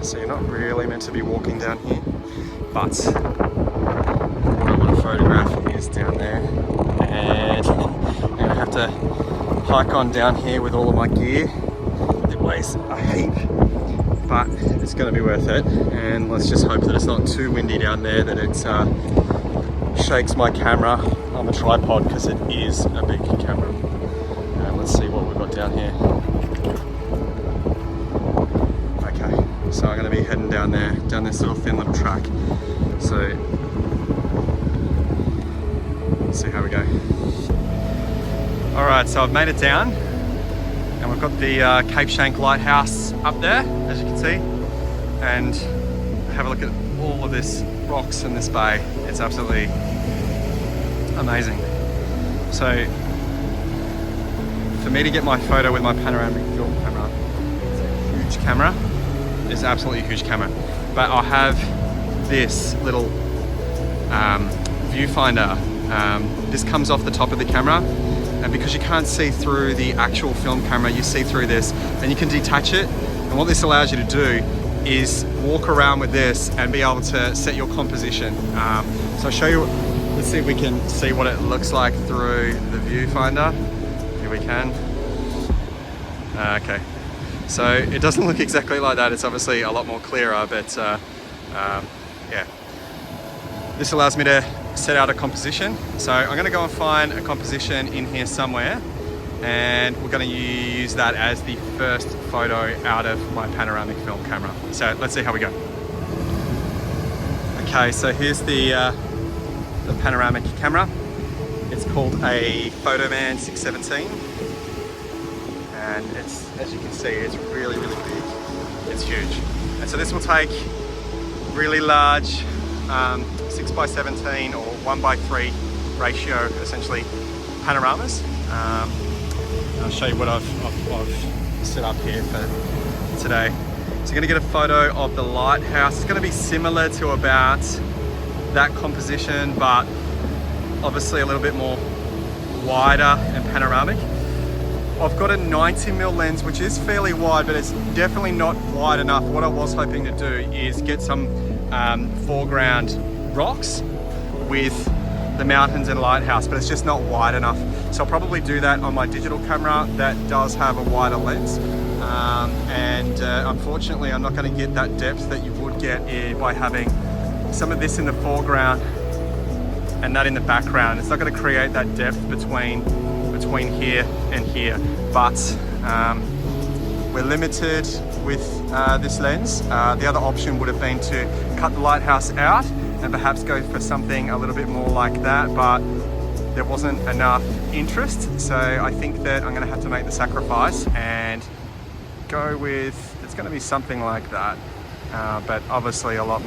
So you're not really meant to be walking down here, but what I want to photograph is down there. And I'm gonna have to hike on down here with all of my gear. It weighs a heap, but it's gonna be worth it. And let's just hope that it's not too windy down there, that it shakes my camera on the tripod, because it is a big camera. And let's see what we've got down here. Okay, so I'm gonna be heading down there, down this little thin little track. So let's see how we go. All right, so I've made it down, and we've got the Cape Schanck lighthouse up there, as you can see. And have a look at all of this rocks in this bay. It's absolutely amazing. So for me to get my photo with my panoramic film camera, it's a huge camera. It's absolutely a huge camera. But I have this little viewfinder. This comes off the top of the camera, and because you can't see through the actual film camera, you see through this, and you can detach it. And what this allows you to do is walk around with this and be able to set your composition. So I'll show you, let's see if we can see what it looks like through the viewfinder. Here we can. Okay, so it doesn't look exactly like that. It's obviously a lot more clearer, but yeah. This allows me to set out a composition. So I'm gonna go and find a composition in here somewhere, and we're gonna use that as the first photo out of my panoramic film camera. So let's see how we go. Okay, so here's the panoramic camera. It's called a Fotoman 617. And it's, as you can see, it's really, really big. It's huge. And so this will take really large 6x17 or 1:3 ratio, essentially, panoramas. I'll show you what I've set up here for today. So you're gonna get a photo of the lighthouse. It's gonna be similar to about that composition, but obviously a little bit more wider and panoramic. I've got a 90mm lens, which is fairly wide, but it's definitely not wide enough. What I was hoping to do is get some foreground rocks with the mountains and lighthouse, but it's just not wide enough. So I'll probably do that on my digital camera that does have a wider lens. Unfortunately, I'm not going to get that depth that you would get by having some of this in the foreground and that in the background. It's not going to create that depth between here and here, but we're limited with this lens. The other option would have been to cut the lighthouse out and perhaps go for something a little bit more like that, but there wasn't enough interest. So I think that I'm going to have to make the sacrifice and go with, it's going to be something like that, but obviously a lot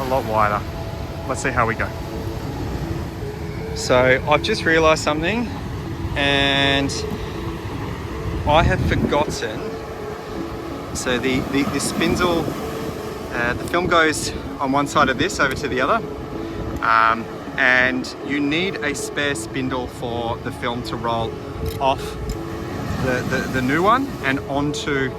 wider. Let's see how we go. So I've just realized something, and I have forgotten. So the spindle, the film goes on one side of this over to the other, and you need a spare spindle for the film to roll off the new one and onto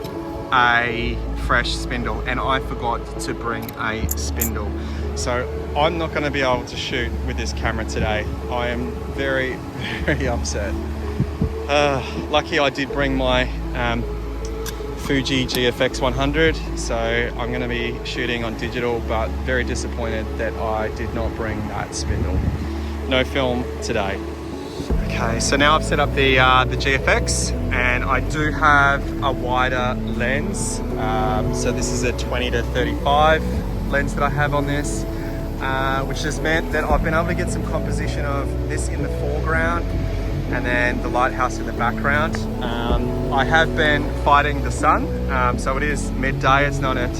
a fresh spindle, and I forgot to bring a spindle. So I'm not going to be able to shoot with this camera today. I am very, very upset. Lucky I did bring my Fuji GFX100, so I'm going to be shooting on digital, but very disappointed that I did not bring that spindle. No film today. Okay, so now I've set up the GFX, and I do have a wider lens. So this is a 20-35 lens that I have on this, which has meant that I've been able to get some composition of this in the foreground and then the lighthouse in the background. I have been fighting the sun, so it is midday, it's not at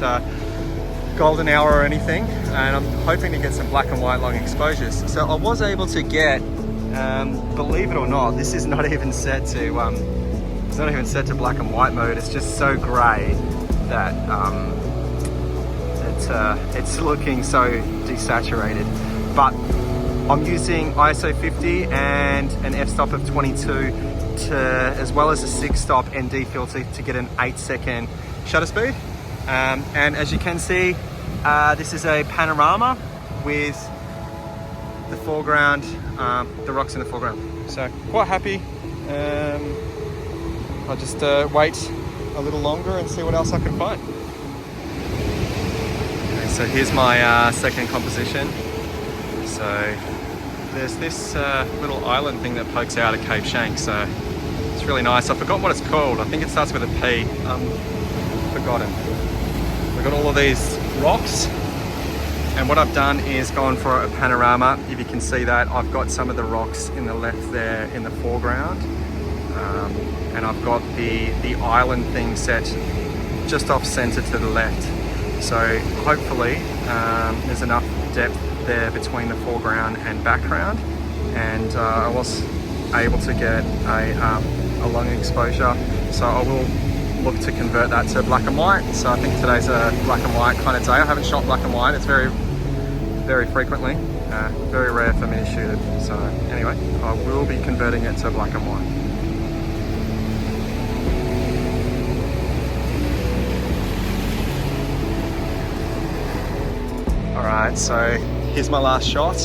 golden hour or anything, and I'm hoping to get some black and white long exposures. So I was able to get, believe it or not, this is not even set to black and white mode. It's just so grey that it's looking so desaturated. But I'm using ISO 50 and an f-stop of 22 as well as a 6-stop ND filter to get an 8-second shutter speed. And as you can see, this is a panorama with the foreground, the rocks in the foreground. So quite happy. I'll just wait a little longer and see what else I can find. Okay, so here's my second composition. So there's this little island thing that pokes out of Cape Schanck, so it's really nice. I forgot what it's called. I think it starts with a P. Forgotten. We've got all of these rocks, and what I've done is gone for a panorama. If you can see that, I've got some of the rocks in the left there in the foreground, and I've got the island thing set just off center to the left. So hopefully there's enough depth there between the foreground and background, and I was able to get a long exposure, so I will look to convert that to black and white. So I think today's a black and white kind of day. I haven't shot black and white. It's very frequently, very rare for me to shoot it. So anyway, I will be converting it to black and white. All right, so here's my last shot.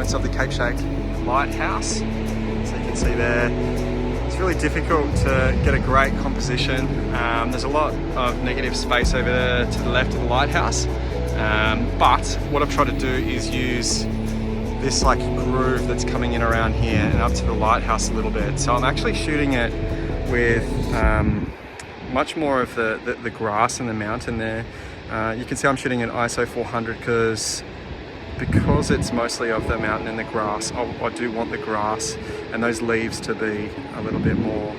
It's of the Cape Schanck lighthouse. So you can see there, it's really difficult to get a great composition. There's a lot of negative space over there to the left of the lighthouse. But what I've tried to do is use this like groove that's coming in around here and up to the lighthouse a little bit. So I'm actually shooting it with much more of the grass and the mountain there. You can see I'm shooting an ISO 400 because it's mostly of the mountain and the grass. I do want the grass and those leaves to be a little bit more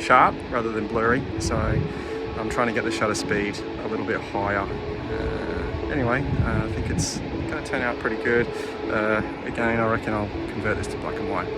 sharp rather than blurry. So I'm trying to get the shutter speed a little bit higher. Anyway, I think it's going to turn out pretty good. Again, I reckon I'll convert this to black and white.